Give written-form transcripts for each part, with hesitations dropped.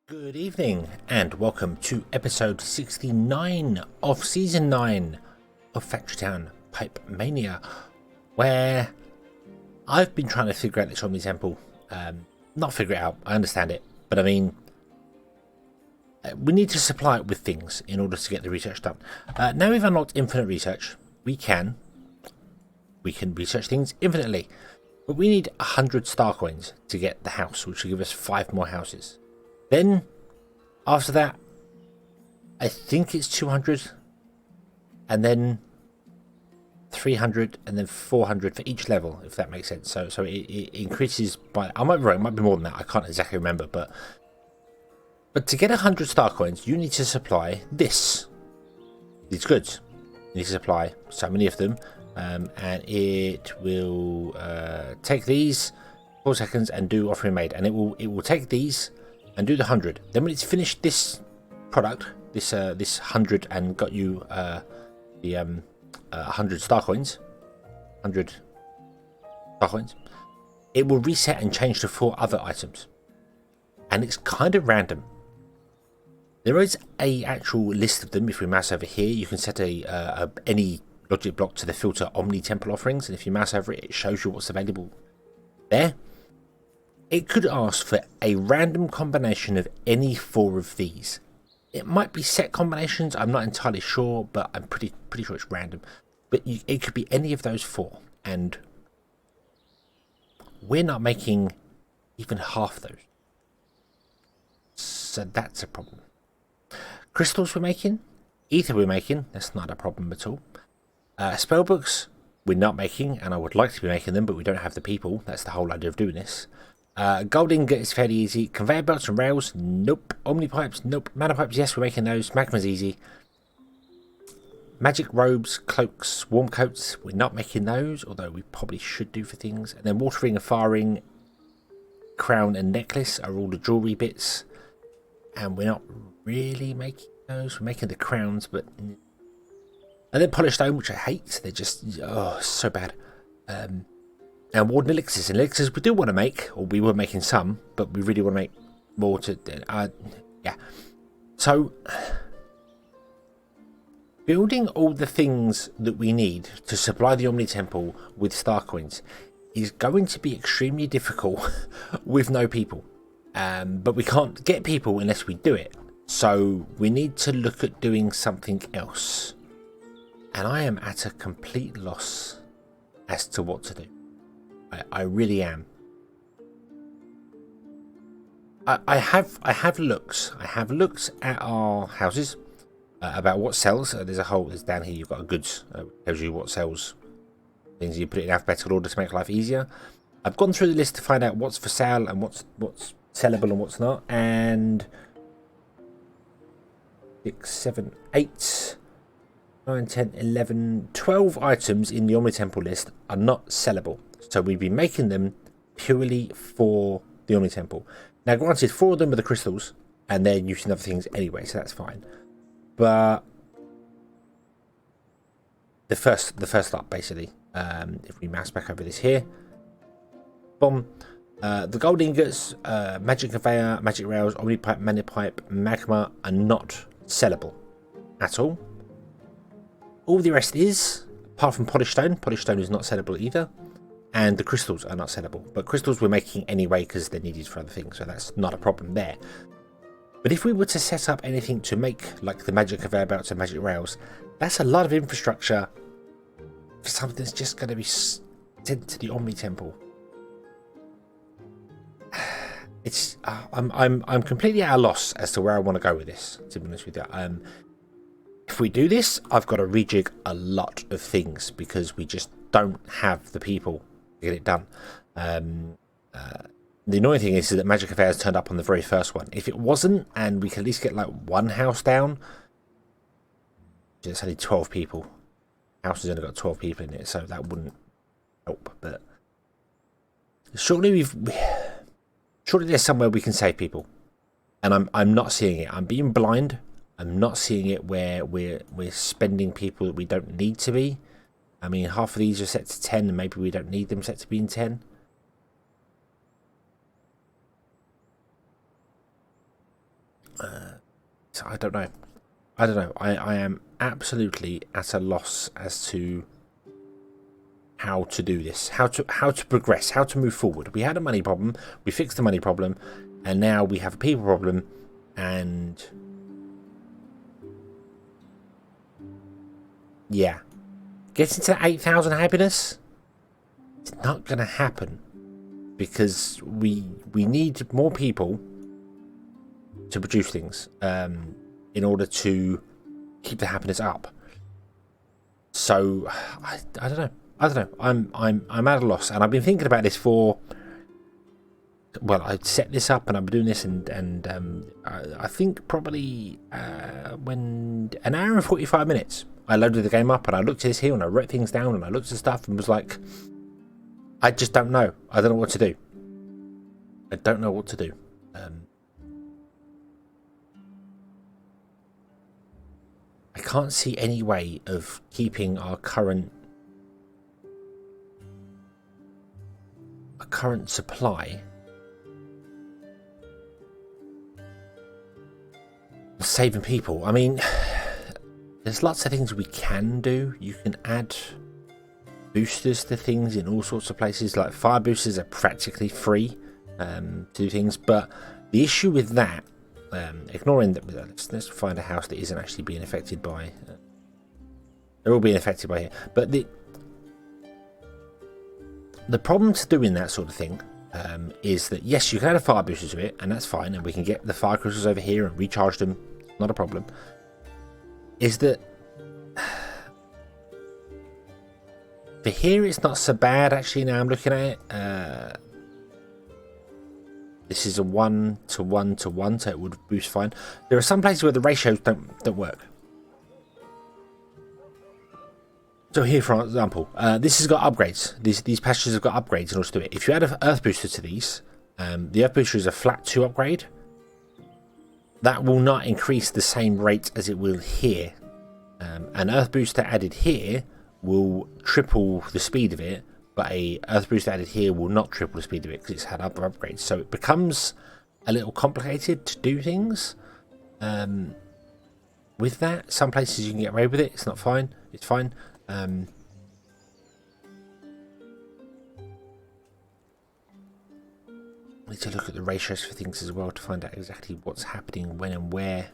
Good evening and welcome to episode 69 of season 9 of Factory Town Pipe Mania, where I've been trying to figure out this Omni Temple. Not figure it out, I understand it, but I mean, we need to supply it with things in order to get the research done. Now we've unlocked infinite research, we can research things infinitely, but we need 100 star coins to get the house, which will give us 5 more houses. Then, after that, I think it's 200, and then 300, and then 400 for each level, if that makes sense. So it increases by, I might be wrong, it might be more than that, I can't exactly remember, but to get 100 star coins, you need to supply these goods. You need to supply so many of them, and it will take these 4 seconds and do offering made, and it will take these and do the 100. Then when it's finished this product, this 100, and got you the 100 star coins, it will reset and change to 4 other items, and it's kind of random. There is a actual list of them. If we mouse over here, you can set any logic block to the filter Omni Temple offerings, and if you mouse over it, it shows you what's available there. It could ask for a random combination of any 4 of these. It might be set combinations, I'm not entirely sure, but I'm pretty sure it's random. But it could be any of those 4, and we're not making even half those. So that's a problem. Crystals we're making, ether we're making, that's not a problem at all. Spellbooks we're not making, and I would like to be making them, but we don't have the people. That's the whole idea of doing this. Gold ingot is fairly easy. Conveyor belts and rails, nope. Omnipipes, nope. Mana pipes, yes, we're making those. Magma's easy. Magic robes, cloaks, warm coats, we're not making those, although we probably should do for things. And then water ring and fire ring, crown and necklace are all the jewellery bits, and we're not really making those. We're making the crowns, but... And then polished stone, which I hate. They're just, oh, so bad. And warden elixirs. And elixirs we do want to make, or we were making some, but we really want to make more to... yeah. So, building all the things that we need to supply the Omni Temple with star coins is going to be extremely difficult with no people. But we can't get people unless we do it. So, we need to look at doing something else. And I am at a complete loss as to what to do. I really am. I have looked at our houses about what sells. There's down here you've got a goods, tells you what sells, things you put it in alphabetical order to make life easier. I've gone through the list to find out what's for sale and what's sellable and what's not, and 6, 7, 8, 9, 10, 11, 12 items in the Omni Temple list are not sellable. So we'd be making them purely for the Omni Temple. Now granted, 4 of them are the crystals, and they're using other things anyway, so that's fine. But the first lot, basically, if we mouse back over this here, boom, the gold ingots, magic conveyor, magic rails, Omnipipe, Omnipipe, magma are not sellable at all. All the rest is, apart from polished stone. Polished stone is not sellable either. And the crystals are not sellable. But crystals we're making anyway because they're needed for other things. So that's not a problem there. But if we were to set up anything to make, like the magic conveyor belts and magic rails, that's a lot of infrastructure for something that's just going to be sent to the Omni Temple. It's I'm completely at a loss as to where I want to go with this, to be honest with you. If we do this, I've got to rejig a lot of things because we just don't have the people to get it done. The annoying thing is that Magic Affairs turned up on the very first one. If it wasn't, and we could at least get like one house down, it's only 12 people. House has only got 12 people in it, so that wouldn't help. But surely there's somewhere we can save people, and I'm not seeing it. I'm being blind. I'm not seeing it where we're spending people that we don't need to be. I mean, half of these are set to 10, and maybe we don't need them set to be in 10. I don't know. I don't know. I am absolutely at a loss as to how to do this, how to progress, how to move forward. We had a money problem, we fixed the money problem, and now we have a people problem, and yeah, getting to 8,000 happiness, it's not going to happen because we need more people to produce things in order to keep the happiness up. So I don't know. I'm at a loss, and I've been thinking about this for. Well, I set this up, and I've been doing this, and I think probably when an hour and 45 minutes, I loaded the game up, and I looked at this here, and I wrote things down, and I looked at stuff, and was like, I just don't know. I don't know what to do. I don't know what to do. I can't see any way of keeping our current supply saving people. I mean, there's lots of things we can do. You can add boosters to things in all sorts of places. Like fire boosters are practically free to do things, but the issue with that, ignoring that, let's find a house that isn't actually being affected by they're all being affected by it, but the problem to doing that sort of thing is that yes, you can add a fire booster to it, and that's fine, and we can get the fire crystals over here and recharge them, not a problem. Is that for here it's not so bad actually. Now I'm looking at it, this is a 1 to 1 to 1, so it would boost fine. There are some places where the ratios don't work. So here, for example, this has got upgrades. These pastures have got upgrades in order to do it. If you add an earth booster to these, the earth booster is a flat 2 upgrade. That will not increase the same rate as it will here. An earth booster added here will triple the speed of it, but a earth booster added here will not triple the speed of it because it's had other upgrades. So it becomes a little complicated to do things. With that, some places you can get away with it. It's not fine. It's fine. I need to look at the ratios for things as well to find out exactly what's happening when and where.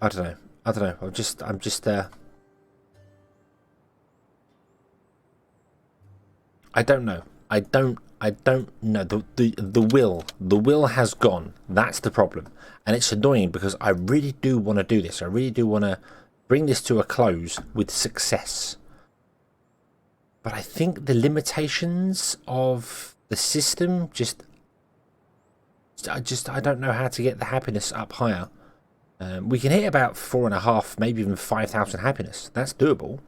I don't know. I'm just I don't know. I don't know. The will has gone. That's the problem, and it's annoying because I really do want to do this. I really do want to bring this to a close with success. But I think the limitations of the system I don't know how to get the happiness up higher. We can hit about 4.5, maybe even 5,000 happiness. That's doable.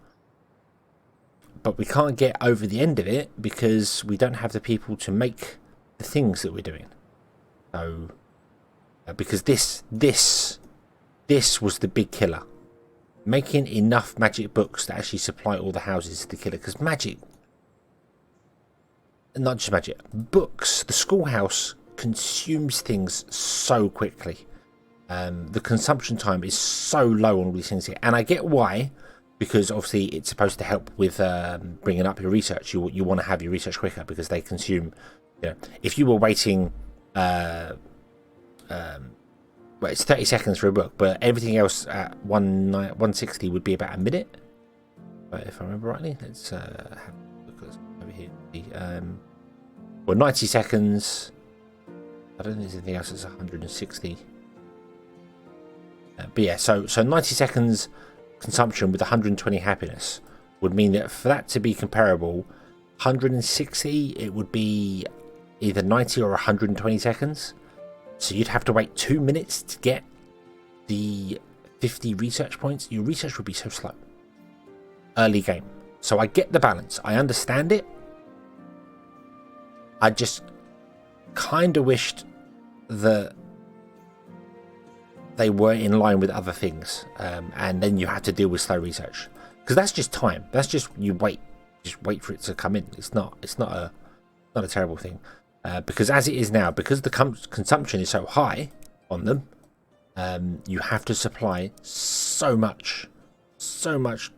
But we can't get over the end of it because we don't have the people to make the things that we're doing. So, because this was the big killer. Making enough magic books to actually supply all the houses is the killer. Because magic, not just magic, books, the schoolhouse consumes things so quickly. The consumption time is so low on all these things here. And I get why, because obviously it's supposed to help with bringing up your research. You want to have your research quicker because they consume, you know, if you were waiting, well, it's 30 seconds for a book, but everything else at 160 would be about a minute. But if I remember rightly, let's have a look over here. Well, 90 seconds. I don't think there's anything else that's 160. But yeah, so 90 seconds consumption with 120 happiness would mean that for that to be comparable, 160 it would be either 90 or 120 seconds. So you'd have to wait 2 minutes to get the 50 research points. Your research would be so slow early game. So I get the balance, I understand it. I just kind of wished that they were in line with other things, and then you have to deal with slow research because that's just time. That's just just wait for it to come in. It's not a terrible thing, because as it is now, because the consumption is so high on them, you have to supply so much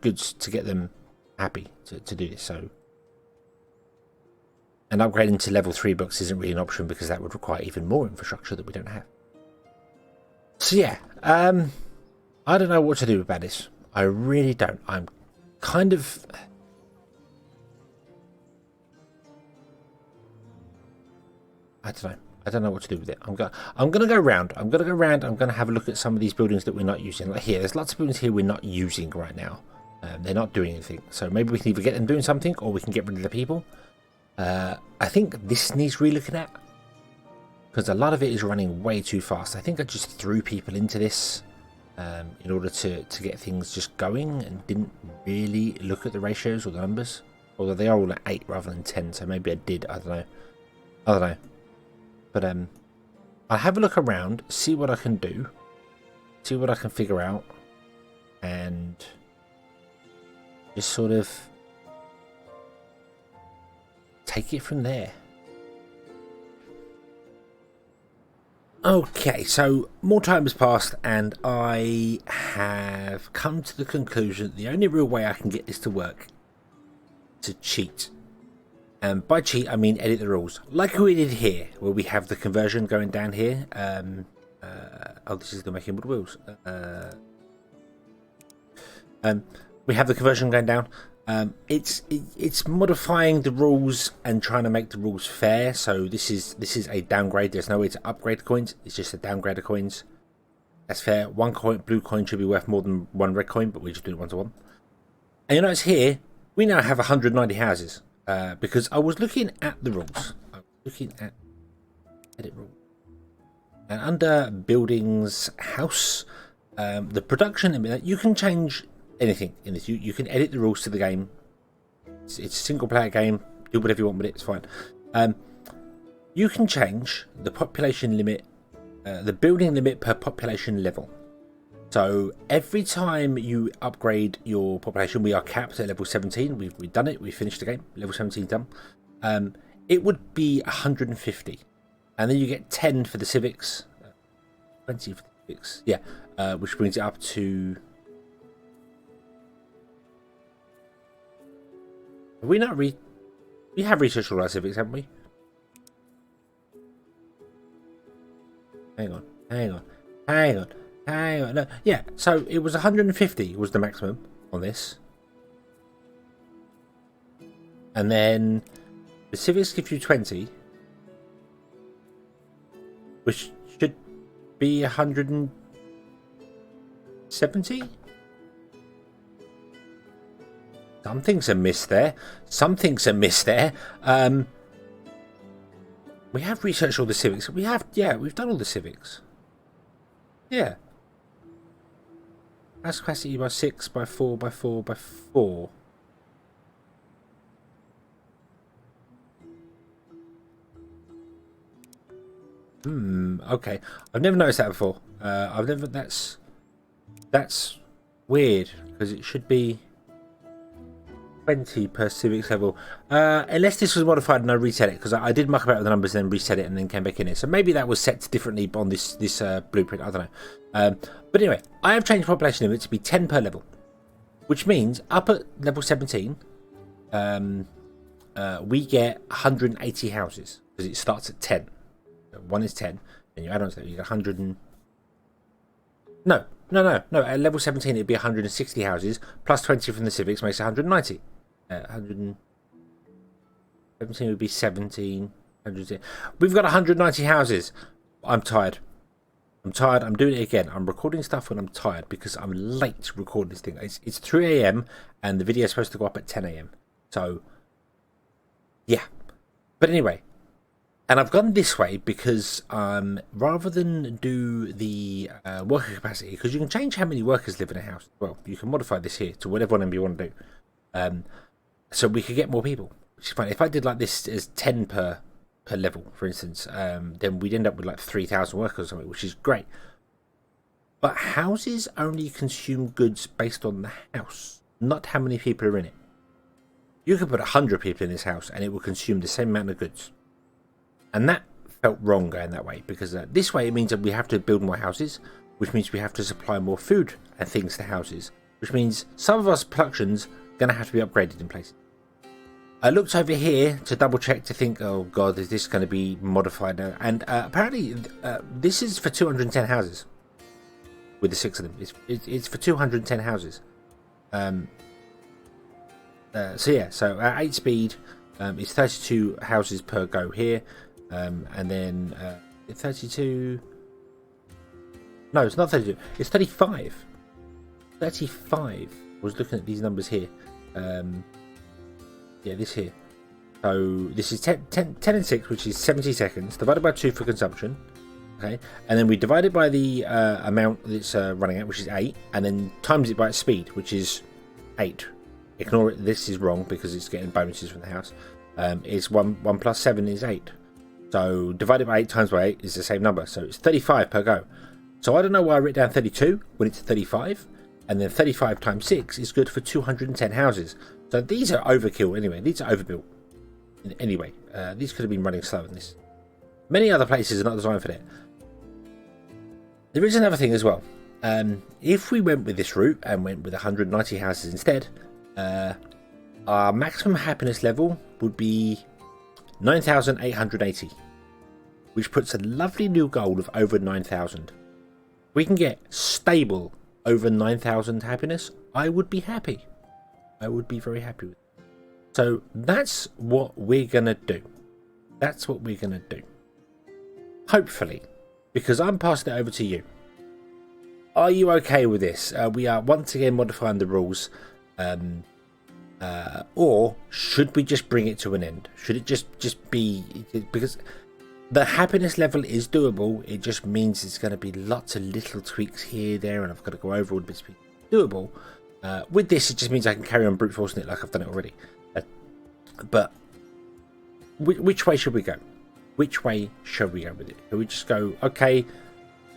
goods to get them happy to do this. So, and upgrading to level 3 books isn't really an option because that would require even more infrastructure that we don't have. So yeah, I don't know what to do about this. I really don't. I'm kind of... I don't know. I don't know what to do with it. I'm gonna go around. I'm gonna have a look at some of these buildings that we're not using. Like here, there's lots of buildings here we're not using right now. They're not doing anything. So maybe we can either get them doing something, or we can get rid of the people. I think this needs relooking at, because a lot of it is running way too fast. I think I just threw people into this in order to get things just going, and didn't really look at the ratios or the numbers. Although they are all at 8 rather than 10, so maybe I did. I don't know. But I'll have a look around, see what I can do, see what I can figure out, and just sort of take it from there. Okay, so more time has passed, and I have come to the conclusion that the only real way I can get this to work is to cheat. And by cheat, I mean edit the rules, like we did here, where we have the conversion going down here. Oh, this is the making wood wheels. We have the conversion going down. It's modifying the rules and trying to make the rules fair. So this is a downgrade. There's no way to upgrade coins. It's just a downgrade of coins. That's fair. One blue coin should be worth more than one red coin, but we just do it 1 to 1. And you notice here we now have 190 houses. Because I was looking at the rules. I was looking at edit rules. And under buildings, house, the production, you can change anything in this. You can edit the rules to the game. It's a single player game. Do whatever you want with it. It's fine. You can change the population limit, the building limit per population level. So every time you upgrade your population, we are capped at level 17. We've done it. We finished the game. Level 17 done. It would be 150, and then you get 10 for the civics, 20 for the civics. Yeah, which brings it up to. Have we not we have researched all our civics, haven't we? Hang on. No, yeah, so it was 150 was the maximum on this. And then the civics give you 20, which should be 170. Something's amiss there. We have researched all the civics. We've done all the civics. Yeah. Mass capacity by 6, by 4, by 4, by 4. Okay. I've never noticed that before. That's weird, because it should be 20 per civics level. Unless this was modified and I reset it, because I did muck about with the numbers and then reset it and then came back in it. So maybe that was set differently on this blueprint. I don't know. But anyway, I have changed population limit to be 10 per level, which means up at level 17, we get 180 houses, because it starts at 10. So 1 is 10, and you add on to that, you get 100 and... No. At level 17, it'd be 160 houses, plus 20 from the civics makes 190. 117 would be 17. We've got 190 houses. I'm tired. I'm doing it again. I'm recording stuff when I'm tired because I'm late to record this thing. It's 3 a.m. and the video is supposed to go up at 10 a.m. So, yeah. But anyway, and I've gone this way because rather than do the worker capacity, because you can change how many workers live in a house. Well, you can modify this here to whatever one you want to do. So we could get more people, which is fine. If I did like this as 10 per level, for instance, then we'd end up with like 3,000 workers or something, which is great. But houses only consume goods based on the house, not how many people are in it. You could put 100 people in this house and it will consume the same amount of goods. And that felt wrong going that way, because this way it means that we have to build more houses, which means we have to supply more food and things to houses, which means some of our production's going to have to be upgraded in places. I looked over here to double check to think, oh god, is this going to be modified now? And apparently this is for 210 houses with the 6 of them. It's for 210 houses. So yeah, so at 8 speed, it's 32 houses per go here, and then 32. No, it's not 32. It's 35. 35. I was looking at these numbers here. Yeah, this here. So this is 10 and 6, which is 70 seconds, divided by 2 for consumption. Okay, and then we divide it by the amount that it's running at, which is 8, and then times it by its speed, which is 8. Ignore it, this is wrong because it's getting bonuses from the house. It's 1 plus 7 is 8. So divided by 8 times by 8 is the same number, so it's 35 per go. So I don't know why I wrote down 32 when it's 35, and then 35 times 6 is good for 210 houses. So these are overkill anyway, these are overbuilt. Anyway, these could have been running slower than this. Many other places are not designed for that. There is another thing as well. If we went with this route and went with 190 houses instead, our maximum happiness level would be 9,880, which puts a lovely new goal of over 9,000. We can get stable over 9,000 happiness. I would be happy. I would be very happy with it. So that's what we're gonna do. That's what we're gonna do. Hopefully, because I'm passing it over to you. Are you okay with this? We are once again modifying the rules. Or should we just bring it to an end? Should it just be, because the happiness level is doable, it just means it's going to be lots of little tweaks here, there, and I've got to go over all the bits doable. With this, it just means I can carry on brute forcing it like I've done it already. But which way should we go? Which way should we go with it? Should we just go, okay,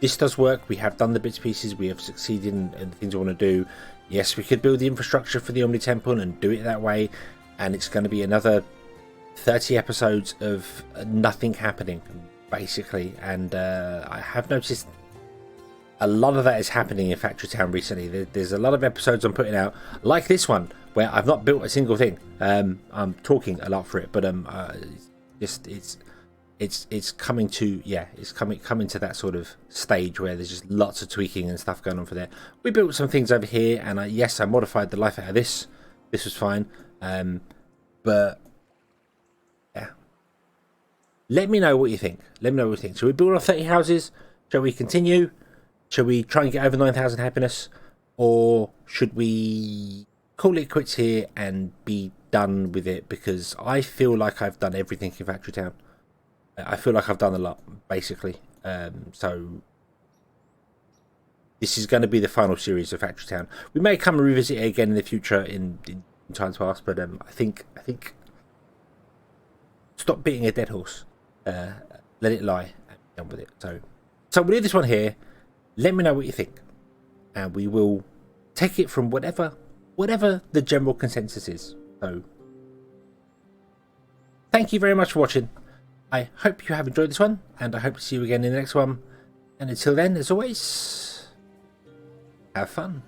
this does work, we have done the bits pieces, we have succeeded in the things I want to do. Yes, we could build the infrastructure for the Omni Temple and do it that way, and it's going to be another 30 episodes of nothing happening, basically. And I have noticed a lot of that is happening in Factory Town recently. There's a lot of episodes I'm putting out, like this one, where I've not built a single thing. I'm talking a lot for it, but it's coming to, yeah, it's coming to that sort of stage where there's just lots of tweaking and stuff going on for there. We built some things over here, and yes, I modified the life out of this. This was fine, but yeah. Let me know what you think. Let me know what you think. Shall we build our 30 houses? Shall we continue? Shall we try and get over 9,000 happiness, or should we call it quits here and be done with it? Because I feel like I've done everything in Factory Town. I feel like I've done a lot, basically. So this is going to be the final series of Factory Town. We may come and revisit it again in the future in times past, but I think stop beating a dead horse. Let it lie and be done with it. So we'll leave this one here. Let me know what you think, and we will take it from whatever the general consensus is. So thank you very much for watching. I hope you have enjoyed this one, and I hope to see you again in the next one. And until then, as always, have fun.